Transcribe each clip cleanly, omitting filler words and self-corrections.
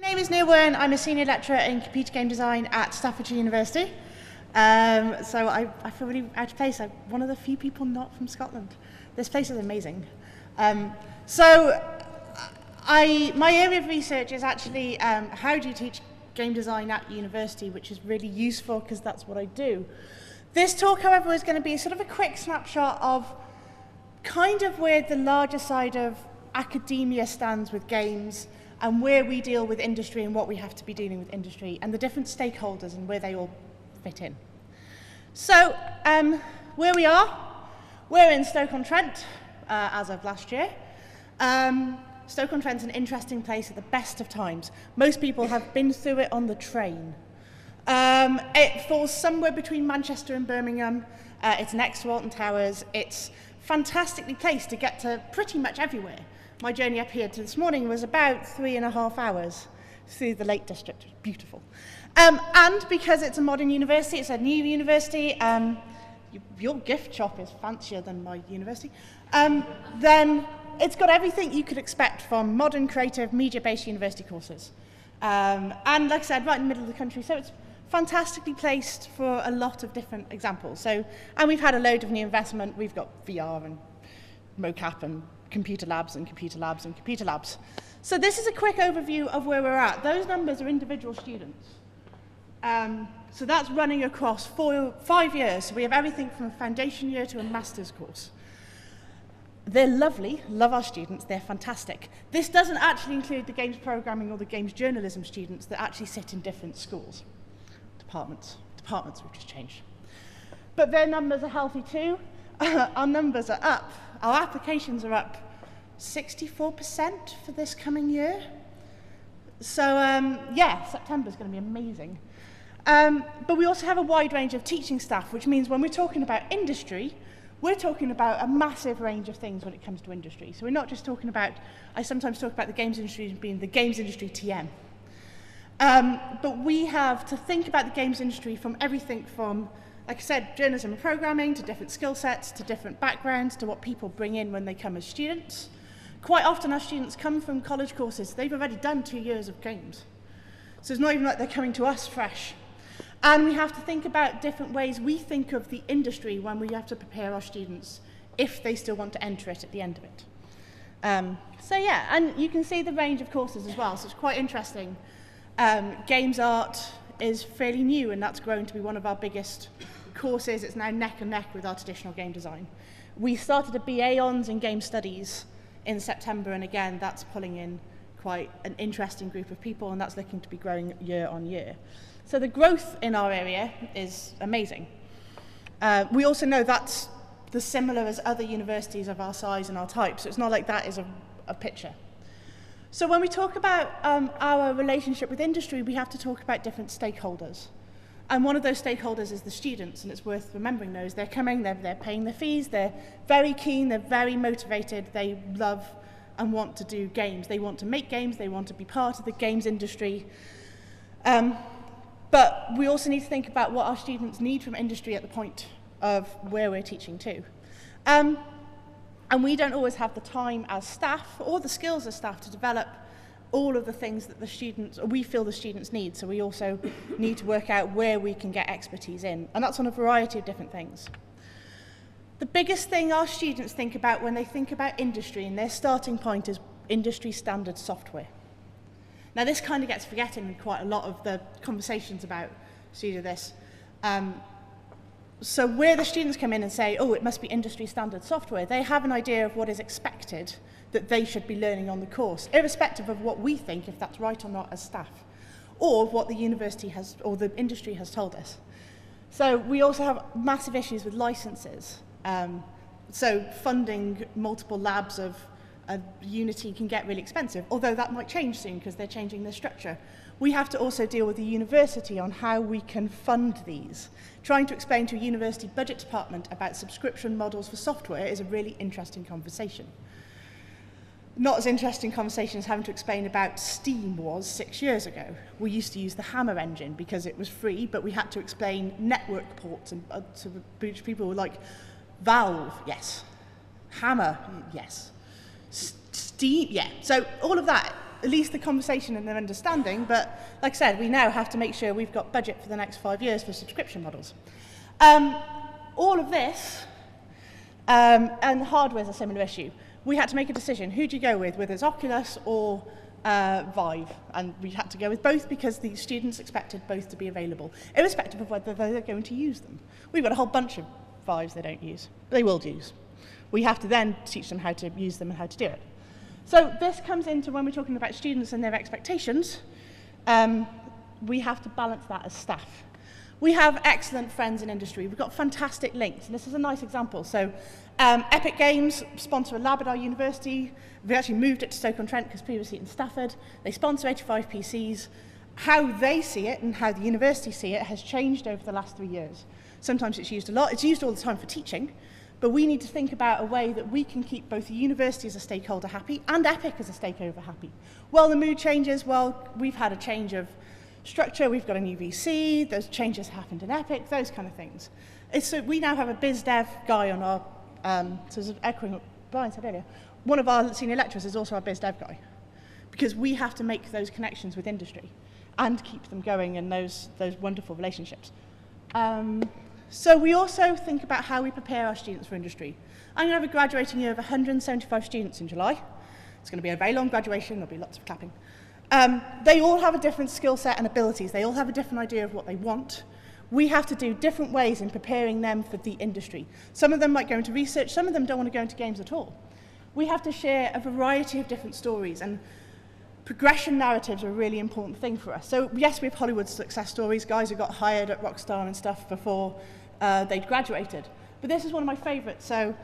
My name is Nia Wearn. I'm a senior lecturer in computer game design at Staffordshire University. So I feel really out of place. I'm one of the few people not from Scotland. This place is amazing. My area of research is actually how do you teach game design at university, which is really useful because that's what I do. This talk, however, is going to be sort of a quick snapshot of kind of where the larger side of academia stands with games and where we deal with industry and what we have to be dealing with industry and the different stakeholders and where they all fit in. So, where we are, we're in Stoke-on-Trent as of last year. Stoke-on-Trent's an interesting place at the best of times. Most people have been through it on the train. It falls somewhere between Manchester and Birmingham. It's next to Alton Towers. It's fantastically placed to get to pretty much everywhere. My journey up here to this morning was about 3.5 hours through the Lake District. Beautiful. And because it's a modern university, it's a new university, your gift shop is fancier than my university, then it's got everything you could expect from modern, creative, media-based university courses. And like I said, right in the middle of the country, so it's fantastically placed for a lot of different examples. And we've had a load of new investment. We've got VR and mocap and computer labs and computer labs and computer labs. So this is a quick overview of where we're at. Those numbers are individual students. So that's running across 5 years. So we have everything from a foundation year to a master's course. They're lovely, love our students, they're fantastic. This doesn't actually include the games programming or the games journalism students that actually sit in different schools. Departments we've just changed. But their numbers are healthy too. Our numbers are up. Our applications are up 64% for this coming year. So yeah, September's going to be amazing. But we also have a wide range of teaching staff, which means when we're talking about industry, we're talking about a massive range of things when it comes to industry. So we're not just talking about, I sometimes talk about the games industry as being the games industry TM. But we have to think about the games industry from everything from, like I said, journalism and programming, to different skill sets, to different backgrounds, to what people bring in when they come as students. Quite often our students come from college courses, they've already done 2 years of games. So it's not even like they're coming to us fresh. And we have to think about different ways we think of the industry when we have to prepare our students if they still want to enter it at the end of it. So yeah, and you can see the range of courses as well, so it's quite interesting. Games art is fairly new, and that's grown to be one of our biggest courses. It's now neck and neck with our traditional game design. We started a BA Hons in game studies in September, and again, that's pulling in quite an interesting group of people, and that's looking to be growing year on year. So the growth in our area is amazing. We also know that's the similar as other universities of our size and our type, so it's not like that is a picture. So when we talk about our relationship with industry, we have to talk about different stakeholders. And one of those stakeholders is the students, and it's worth remembering those. They're coming, they're paying their fees, they're very keen, they're very motivated, they love and want to do games. They want to make games, they want to be part of the games industry. But we also need to think about what our students need from industry at the point of where we're teaching to. And we don't always have the time as staff or the skills as staff to develop all of the things that the students, or we feel the students need. So we also need to work out where we can get expertise in. And that's on a variety of different things. The biggest thing our students think about when they think about industry, and their starting point is industry standard software. Now this kind of gets forgotten in quite a lot of the conversations about studio this. So where the students come in and say, oh, it must be industry standard software, they have an idea of what is expected that they should be learning on the course, irrespective of what we think, if that's right or not as staff, or what the university has, or the industry has told us. So we also have massive issues with licenses. So funding multiple labs of Unity can get really expensive, although that might change soon because they're changing their structure. We have to also deal with the university on how we can fund these. Trying to explain to a university budget department about subscription models for software is a really interesting conversation. Not as interesting conversation as having to explain about Steam was 6 years ago. We used to use the Hammer engine because it was free, but we had to explain network ports and to which people were like, Valve, yes. Hammer, yes. Steam, yeah. So all of that at least the conversation and the understanding, but like I said, we now have to make sure we've got budget for the next 5 years for subscription models. All of this, and hardware is a similar issue. We had to make a decision. Who do you go with, whether it's Oculus or Vive? And we had to go with both because the students expected both to be available, irrespective of whether they're going to use them. We've got a whole bunch of Vives they don't use. They will use. We have to then teach them how to use them and how to do it. So this comes into when we're talking about students and their expectations. We have to balance that as staff. We have excellent friends in industry. We've got fantastic links, and this is a nice example. So Epic Games sponsor a lab at our university. We actually moved it to Stoke-on-Trent because previously in Stafford. They sponsor 85 PCs. How they see it and how the university see it has changed over the last 3 years. Sometimes it's used a lot. It's used all the time for teaching, but we need to think about a way that we can keep both the university as a stakeholder happy and Epic as a stakeholder happy. Well, the mood changes. Well, we've had a change of structure, we've got a new VC, those changes happened in Epic, those kind of things. So we now have a biz dev guy on our, so sort of echoing what Brian said earlier, one of our senior lecturers is also our biz dev guy, because we have to make those connections with industry and keep them going in those wonderful relationships. So we also think about how we prepare our students for industry. I'm going to have a graduating year of 175 students in July. It's going to be a very long graduation, there'll be lots of clapping. They all have a different skill set and abilities. They all have a different idea of what they want. We have to do different ways in preparing them for the industry. Some of them might go into research, some of them don't want to go into games at all. We have to share a variety of different stories, and progression narratives are a really important thing for us. So yes, we have Hollywood success stories, guys who got hired at Rockstar and stuff before they'd graduated. But this is one of my favourites. So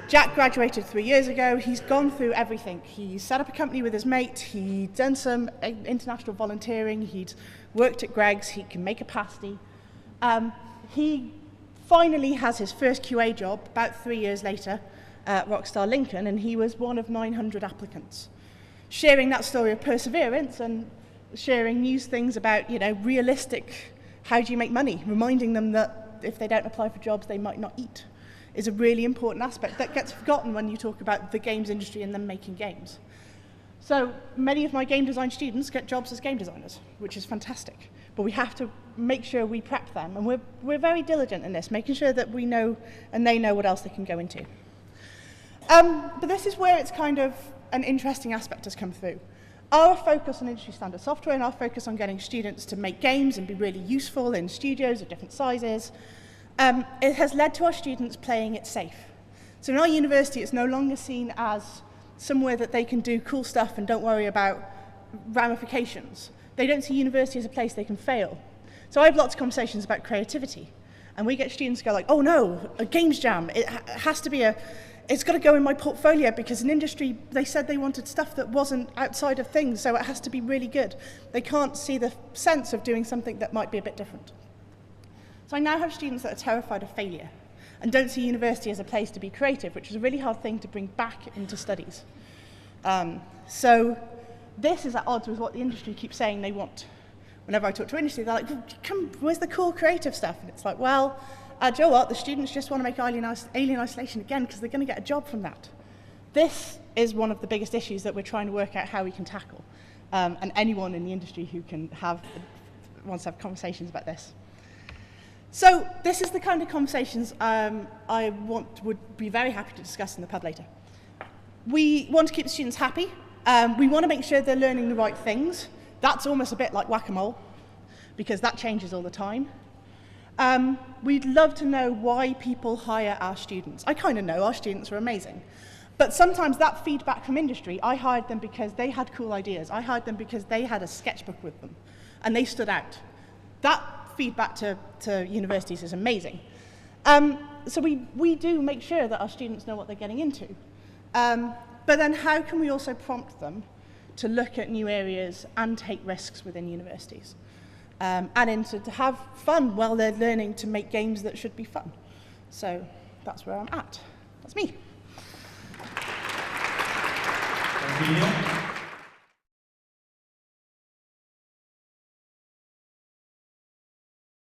Jack graduated 3 years ago. He's gone through everything. He set up a company with his mate. He'd done some international volunteering. He'd worked at Greg's. He can make a pasty. He finally has his first QA job about 3 years later at Rockstar Lincoln, and he was one of 900 applicants. Sharing that story of perseverance and sharing news things about, you know, realistic, how do you make money, reminding them that if they don't apply for jobs, they might not eat, is a really important aspect that gets forgotten when you talk about the games industry and them making games. So many of my game design students get jobs as game designers, which is fantastic. But we have to make sure we prep them, and we're very diligent in this, making sure that we know and they know what else they can go into. But this is where it's kind of an interesting aspect has come through. Our focus on industry standard software and our focus on getting students to make games and be really useful in studios of different sizes, it has led to our students playing it safe. So in our university, it's no longer seen as somewhere that they can do cool stuff and don't worry about ramifications. They don't see university as a place they can fail. So I have lots of conversations about creativity, and we get students go like, oh no, a games jam, it has to be it's got to go in my portfolio because in industry, they said they wanted stuff that wasn't outside of things, so it has to be really good. They can't see the sense of doing something that might be a bit different. So I now have students that are terrified of failure and don't see university as a place to be creative, which is a really hard thing to bring back into studies. So this is at odds with what the industry keeps saying they want. Whenever I talk to industry, they're like, come, where's the cool creative stuff? And it's like, well, do you know what? The students just want to make alien isolation again because they're going to get a job from that. This is one of the biggest issues that we're trying to work out how we can tackle. And anyone in the industry who wants to have conversations about this. So this is the kind of conversations I would be very happy to discuss in the pub later. We want to keep the students happy. We want to make sure they're learning the right things. That's almost a bit like whack-a-mole, because that changes all the time. We'd love to know why people hire our students. I kind of know our students are amazing. But sometimes that feedback from industry, I hired them because they had cool ideas. I hired them because they had a sketchbook with them, and they stood out. That feedback to universities is amazing. So we do make sure that our students know what they're getting into. But then how can we also prompt them to look at new areas and take risks within universities? And to have fun while they're learning to make games that should be fun. So that's where I'm at. That's me. Thank you.